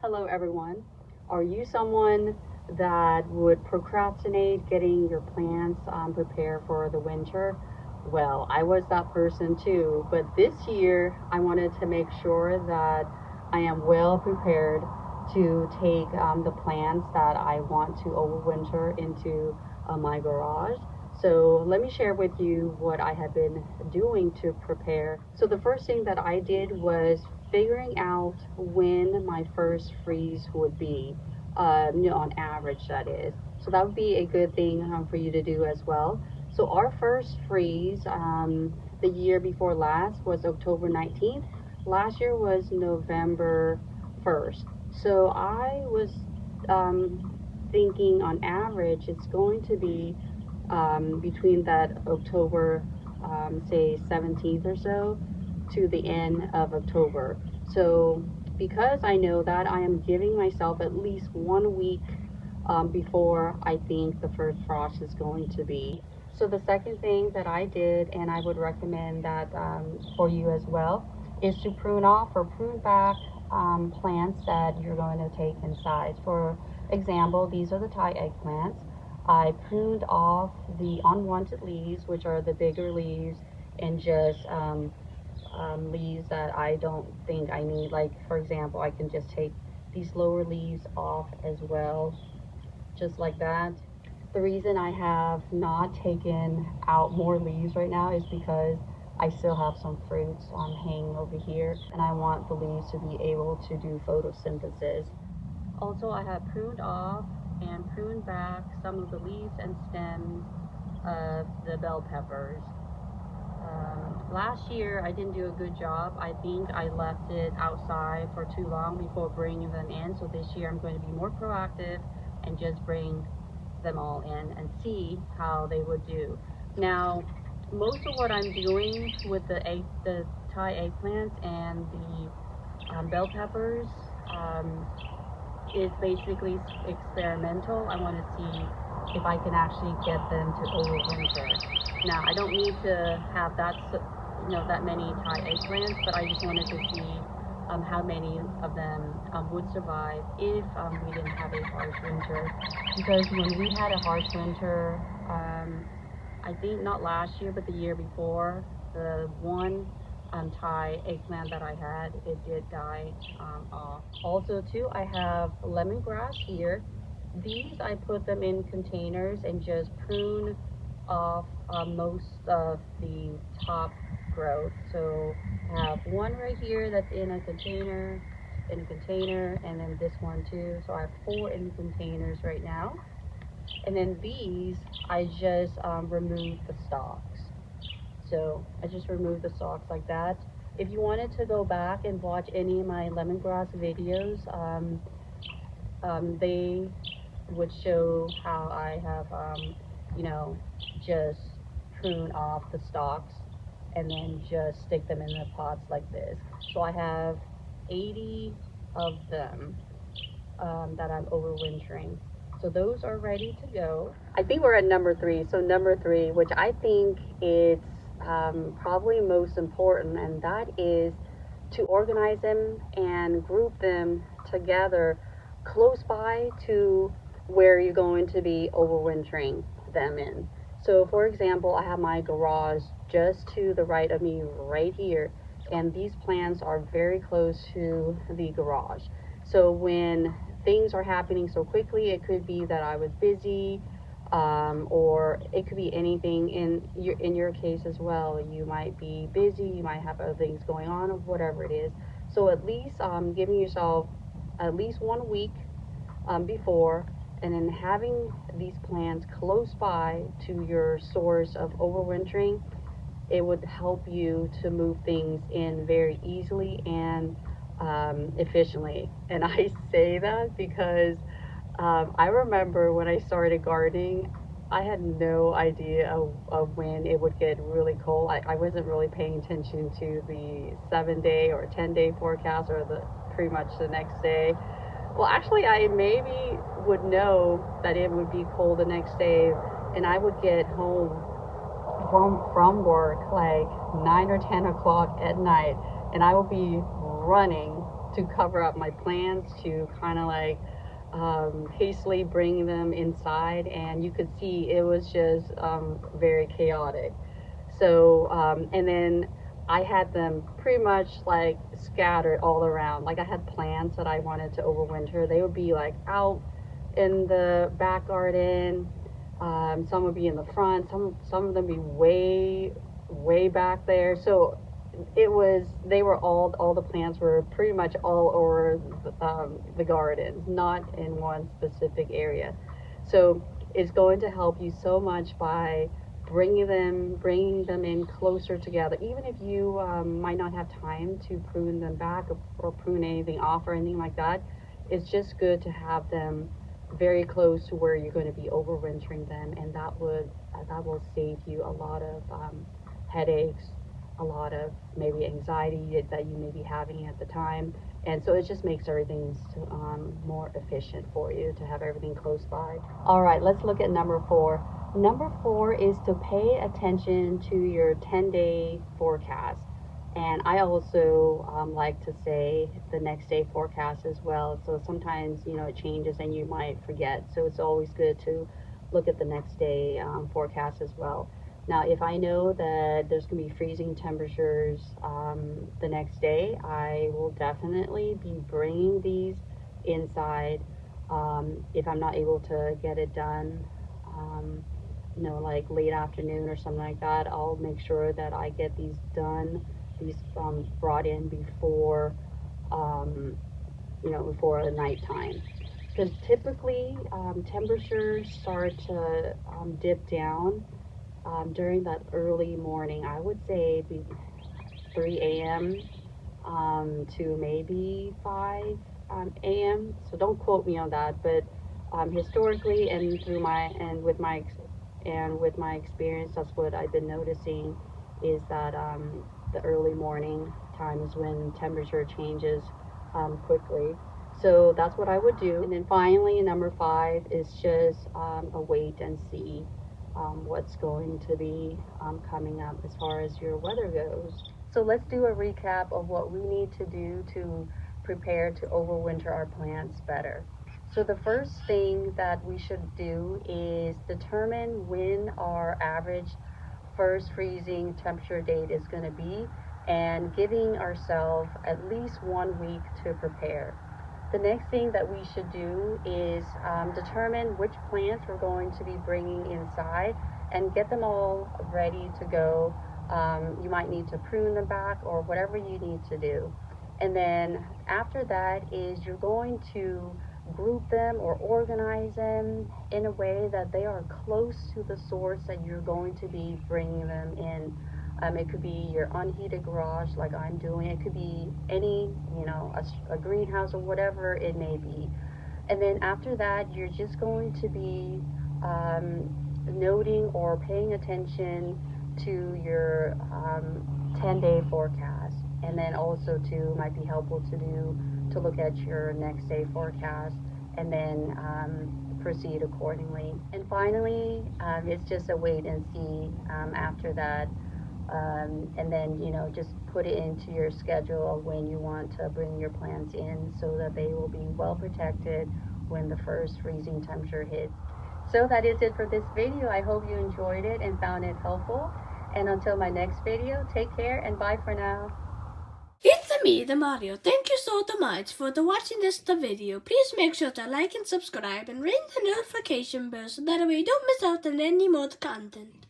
Hello, everyone. Are you someone that would procrastinate getting your plants prepared for the winter? Well, I was that person too, but this year I wanted to make sure that I am well prepared to take the plants that I want to overwinter into my garage. So let me share with you what I have been doing to prepare. So the first thing that I did was figuring out when my first freeze would be, on average, that is. So that would be a good thing for you to do as well. So our first freeze, the year before last, was October 19th. Last year was November 1st. So I was thinking on average it's going to be between that October, say 17th or so, to the end of October. So because I know that, I am giving myself at least 1 week before I think the first frost is going to be. So the second thing that I did, and I would recommend that for you as well, is to prune off or prune back plants that you're going to take inside. For example, these are the Thai eggplants. I pruned off the unwanted leaves, which are the bigger leaves, and just leaves that I don't think I need. Like, for example, I can just take these lower leaves off as well, just like that. The reason I have not taken out more leaves right now is because I still have some fruits hanging over here, and I want the leaves to be able to do photosynthesis. Also, I have pruned off and pruned back some of the leaves and stems of the bell peppers. Last year, I didn't do a good job. I think I left it outside for too long before bringing them in. So this year, I'm going to be more proactive and just bring them all in and see how they would do. Now, most of what I'm doing with the Thai eggplants and the bell peppers is basically experimental. I want to see if I can actually get them to overwinter. Now, I don't need to have that many Thai eggplants, but I just wanted to see how many of them would survive if we didn't have a harsh winter. Because when we had a harsh winter, I think not last year, but the year before, the one Thai eggplant that I had, it did die off. Also, too, I have lemongrass here. These I put them in containers and just prune off most of the top growth. So I have one right here that's in a container, and then this one too. So I have four in containers right now. And then these, I just remove the stalks. So I just removed the stalks like that. If you wanted to go back and watch any of my lemongrass videos, they would show how I have, you know, just prune off the stalks and then just stick them in the pots like this. So I have 80 of them that I'm overwintering. So those are ready to go. I think we're at number three. So number three, which I think is probably most important, and that is to organize them and group them together close by to where you're going to be overwintering them in. So for example, I have my garage just to the right of me right here, and these plants are very close to the garage. So when things are happening so quickly, it could be that I was busy, or it could be anything in your case as well. You might be busy, you might have other things going on, or whatever it is. So at least giving yourself at least 1 week before, and then having these plants close by to your source of overwintering, it would help you to move things in very easily and efficiently. And I say that because I remember when I started gardening, I had no idea of when it would get really cold. I wasn't really paying attention to the 7 day or 10 day forecast, or the pretty much the next day. Well, actually, I maybe would know that it would be cold the next day, and I would get home from work like 9 or 10 o'clock at night, and I would be running to cover up my plants, to kind of like hastily bring them inside, and you could see it was just very chaotic. So, and then I had them pretty much like scattered all around. Like I had plants that I wanted to overwinter. They would be like out in the back garden. Some would be in the front. Some of them be way back there. So it was they were all the plants were pretty much all over the garden, not in one specific area. So it's going to help you so much by bringing them in closer together. Even if you might not have time to prune them back or prune anything off or anything like that, it's just good to have them very close to where you're going to be overwintering them, and that will save you a lot of headaches, a lot of maybe anxiety that you may be having at the time. And so it just makes everything more efficient for you to have everything close by. All right, let's look at number 4. Number 4 is to pay attention to your 10-day forecast. And I also like to say the next day forecast as well. So sometimes, it changes and you might forget. So it's always good to look at the next day forecast as well. Now, if I know that there's going to be freezing temperatures the next day, I will definitely be bringing these inside. If I'm not able to get it done, like late afternoon or something like that, I'll make sure that I get these done, these brought in before, before the nighttime. Because typically temperatures start to dip down during that early morning. I would say 3 a.m. To maybe 5 a.m. So don't quote me on that, but historically and with my experience, that's what I've been noticing is that the early morning time is when temperature changes quickly. So that's what I would do. And then finally, number 5 is just a wait and see what's going to be coming up as far as your weather goes. So let's do a recap of what we need to do to prepare to overwinter our plants better. So the first thing that we should do is determine when our average first freezing temperature date is going to be, and giving ourselves at least 1 week to prepare. The next thing that we should do is determine which plants we're going to be bringing inside and get them all ready to go. You might need to prune them back or whatever you need to do. And then after that is you're going to group them or organize them in a way that they are close to the source that you're going to be bringing them in. It could be your unheated garage like I'm doing. It could be any, a greenhouse or whatever it may be. And then after that, you're just going to be noting or paying attention to your 10-day forecast. And then also too, might be helpful to look at your next day forecast and then proceed accordingly. And finally, it's just a wait and see after that. And then just put it into your schedule when you want to bring your plants in so that they will be well protected when the first freezing temperature hits. So that is it for this video. I hope you enjoyed it and found it helpful. And until my next video, take care and bye for now. It's me, the Mario. Thank you so much for watching this video. Please make sure to like and subscribe and ring the notification bell so that way you don't miss out on any more content.